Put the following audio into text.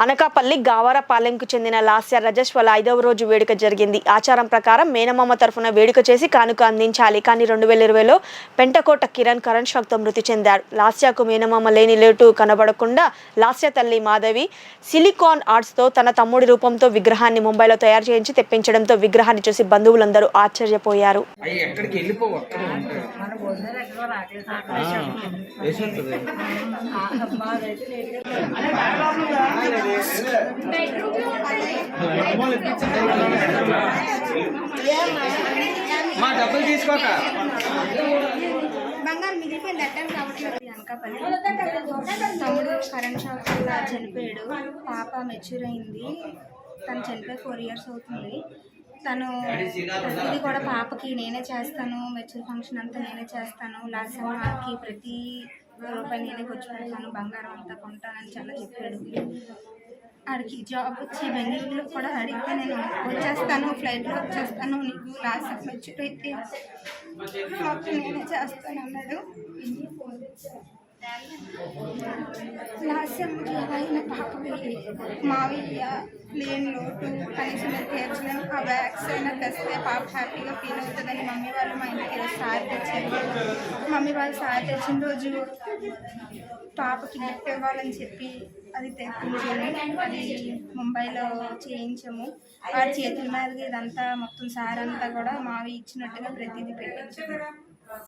అనకాపల్లి గావరపాలెంకు చెందిన లాస్య రజేష్ వాళ్ళ 5వ రోజు వేడుక జరిగింది. ఆచారం ప్రకారం మేనమామ తరఫున వేడుక చేసి కానుక అందించాలి. కానీ 2020లో పెంటకోట కిరణ్ కరెంట్ షాక్తో మృతి చెందాడు. లాస్యకు మేనమామ లేని లేటు కనబడకుండా లాస్య తల్లి మాధవి సిలికాన్ ఆర్ట్స్తో తన తమ్ముడి రూపంతో విగ్రహాన్ని ముంబైలో తయారు చేయించి తెప్పించడంతో విగ్రహాన్ని చూసి బంధువులందరూ ఆశ్చర్యపోయారు. మా డబ్బులు తీసుకోక బంగారం మిగిలిపోయింది అడ్డం కాబట్టి అనకాపల్లి తమ్ముడు కరెంట్ షాక్ వల్ల చనిపోయాడు. పాప మెచ్యూర్ అయింది. తను చనిపోయి 4 years అవుతుంది. తను ప్రతిదీ కూడా పాపకి నేనే చేస్తాను, మెచ్యూర్ ఫంక్షన్ అంతా నేనే చేస్తాను, లాస్ట్ మాకి ప్రతి రూపాయి నేనే ఖర్చు పెడతాను, బంగారం అంతా కొంటానని చాలా చెప్పాడు. ఆడికి జాబ్ వచ్చి బెంగళూరులో కూడా అడిగితే నేను వచ్చేస్తాను, ఫ్లైట్లో వచ్చేస్తాను, నీకు లాస్ట్ మెచ్యూర్ అయితే మొత్తం నేనే చేస్తాను అన్నాడు. లాస్యమ్మకి అయిన పాపకి మావయ్య లేని లోటు కనీసం తీర్చలేము. ఆ బ్యాగ్స్ అయినా తెస్తే పాప హ్యాపీగా ఫీల్ అవుతుందని మమ్మీ వాళ్ళు మా ఇంటికి సార్ తెచ్చారు. మమ్మీ వాళ్ళు సార్ తెచ్చిన రోజు పాపకి గిఫ్ట్ ఇవ్వాలని చెప్పి అది తెప్పించాము. అది ముంబైలో చేయించాము. వాడి చేతుల మీదకి ఇదంతా మొత్తం సార్ అంతా కూడా మావి ఇచ్చినట్టుగా ప్రతిదీ పెట్టించాము.